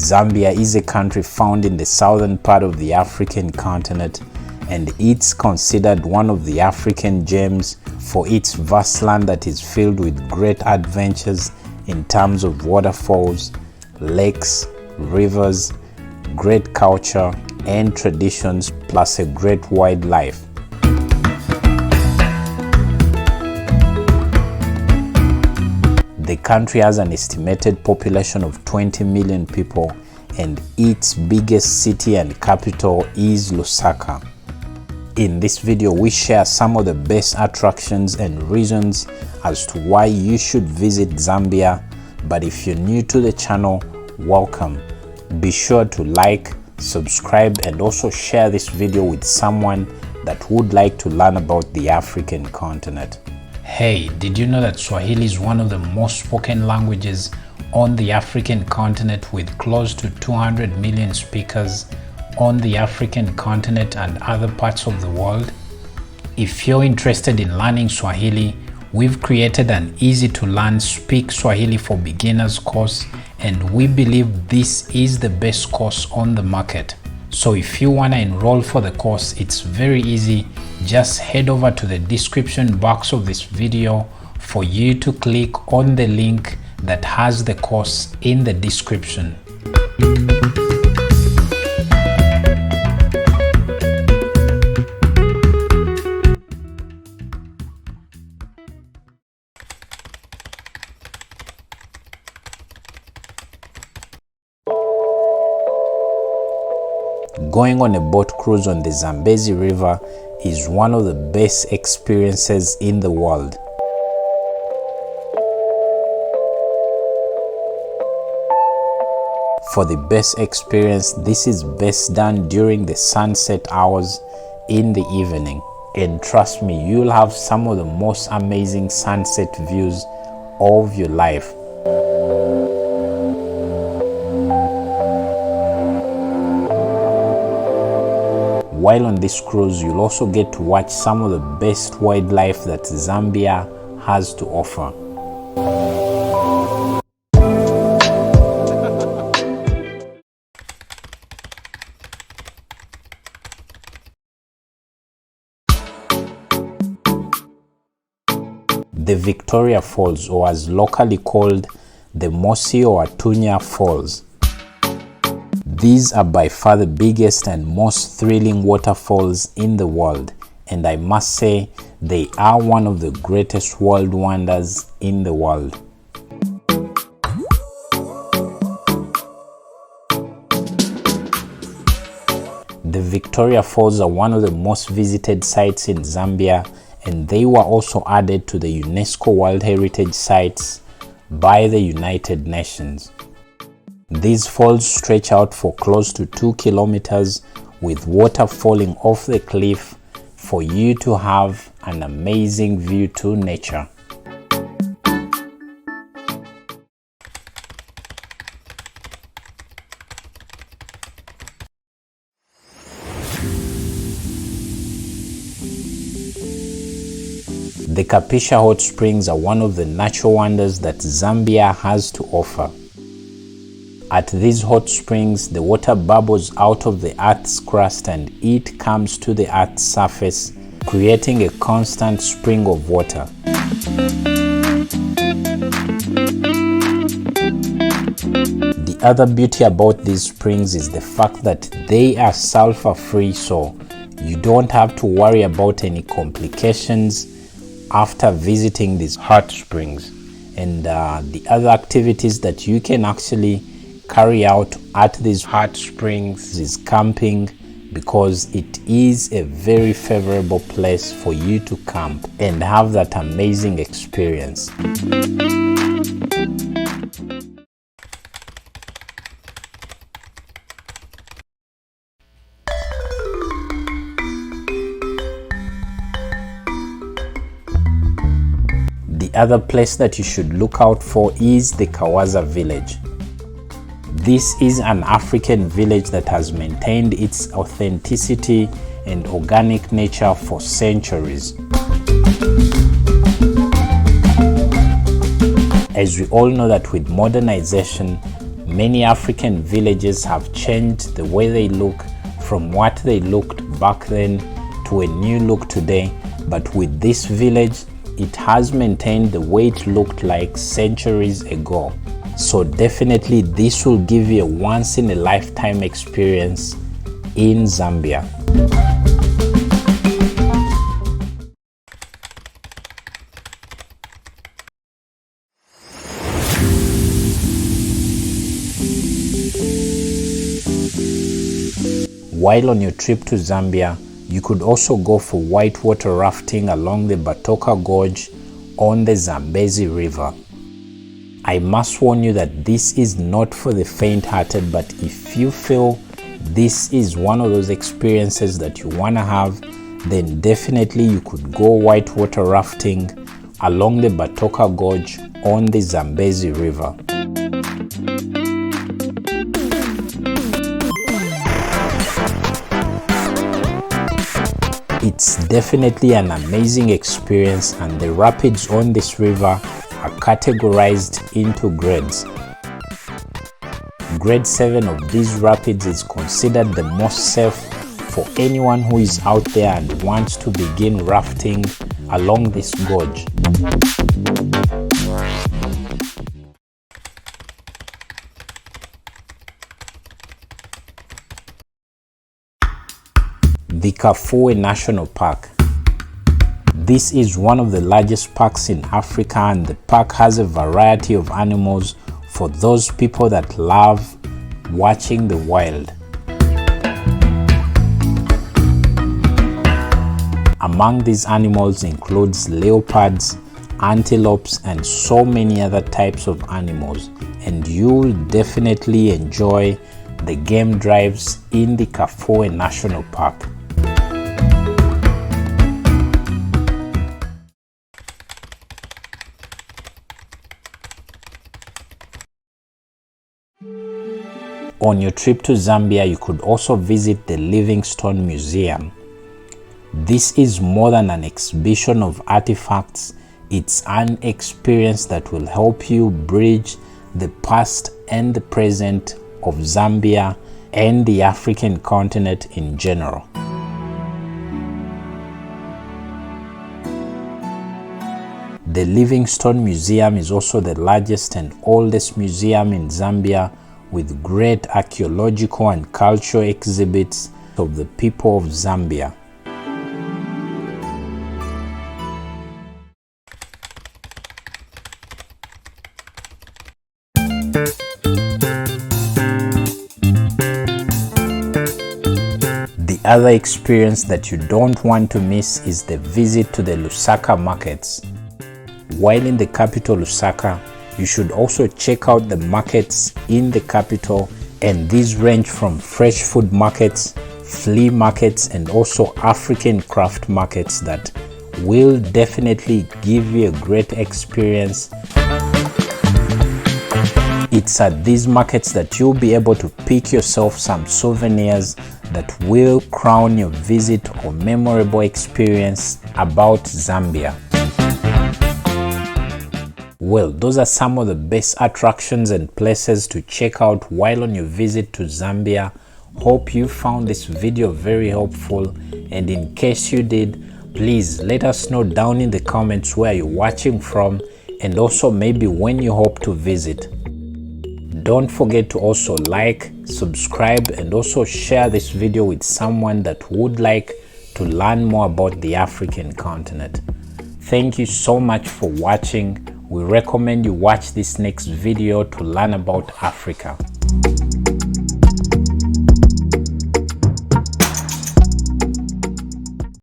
Zambia is a country found in the southern part of the African continent, and it's considered one of the African gems for its vast land that is filled with great adventures in terms of waterfalls, lakes, rivers, great culture and traditions, plus a great wildlife. The country has an estimated population of 20 million people, and its biggest city and capital is Lusaka. In this video, we share some of the best attractions and reasons as to why you should visit Zambia. But if you're new to the channel, welcome. Be sure to like, subscribe, and also share this video with someone that would like to learn about the African continent. Hey, did you know that Swahili is one of the most spoken languages on the African continent, with close to 200 million speakers on the African continent and other parts of the world? If you're interested in learning Swahili, we've created an easy to learn Speak Swahili for Beginners course, and we believe this is the best course on the market. So if you want to enroll for the course, it's very easy. Just head over to the description box of this video for you to click on the link that has the course in the description. Going on a boat cruise on the Zambezi River is one of the best experiences in the world. For the best experience, this is best done during the sunset hours in the evening. And trust me, you'll have some of the most amazing sunset views of your life. While on this cruise, you'll also get to watch some of the best wildlife that Zambia has to offer. The Victoria Falls, or as locally called the Mosi-oa-Tunya Falls. These are by far the biggest and most thrilling waterfalls in the world, and I must say they are one of the greatest world wonders in the world. The Victoria Falls are one of the most visited sites in Zambia, and they were also added to the UNESCO World Heritage sites by the United Nations. These falls stretch out for close to 2 kilometers, with water falling off the cliff for you to have an amazing view to nature. The Kafue Hot Springs are one of the natural wonders that Zambia has to offer. At these hot springs, the water bubbles out of the Earth's crust and it comes to the Earth's surface, creating a constant spring of water. The other beauty about these springs is the fact that they are sulfur-free, so you don't have to worry about any complications after visiting these hot springs. And the other activities that you can actually carry out at these hot springs is camping, because it is a very favorable place for you to camp and have that amazing experience. The other place that you should look out for is the Kafue Village. This is an African village that has maintained its authenticity and organic nature for centuries. As we all know that with modernization, Many African villages have changed the way they look from what they looked back then to a new look today, but with this village, it has maintained the way it looked like centuries ago. So definitely this will give you a once in a lifetime experience in Zambia. While on your trip to Zambia, you could also go for whitewater rafting along the Batoka Gorge on the Zambezi River. I must warn you that this is not for the faint-hearted, but if you feel this is one of those experiences that you want to have, then definitely you could go whitewater rafting along the Batoka Gorge on the Zambezi River. It's definitely an amazing experience, and the rapids on this river are categorized into grades. Grade 7 of these rapids is considered the most safe for anyone who is out there and wants to begin rafting along this gorge. The Kafue National Park. This is one of the largest parks in Africa, and the park has a variety of animals for those people that love watching the wild. Among these animals includes leopards, antelopes, and so many other types of animals, and you'll definitely enjoy the game drives in the Kafue National Park. On your trip to Zambia, you could also visit the Livingston Museum. This is more than an exhibition of artifacts. It's an experience that will help you bridge the past and the present of Zambia and the African continent in general. The Livingston Museum is also the largest and oldest museum in Zambia, with great archaeological and cultural exhibits of the people of Zambia. The other experience that you don't want to miss is the visit to the Lusaka Markets. While in the capital Lusaka, you should also check out the markets in the capital, and these range from fresh food markets, flea markets, and also African craft markets that will definitely give you a great experience. It's at these markets that you'll be able to pick yourself some souvenirs that will crown your visit or memorable experience about Zambia. Well, those are some of the best attractions and places to check out while on your visit to Zambia. Hope you found this video very helpful, and in case you did, please let us know down in the comments where you're watching from, and also maybe when you hope to visit. Don't forget to also like, subscribe, and also share this video with someone that would like to learn more about the African continent. Thank you so much for watching. We recommend you watch this next video to learn about Africa.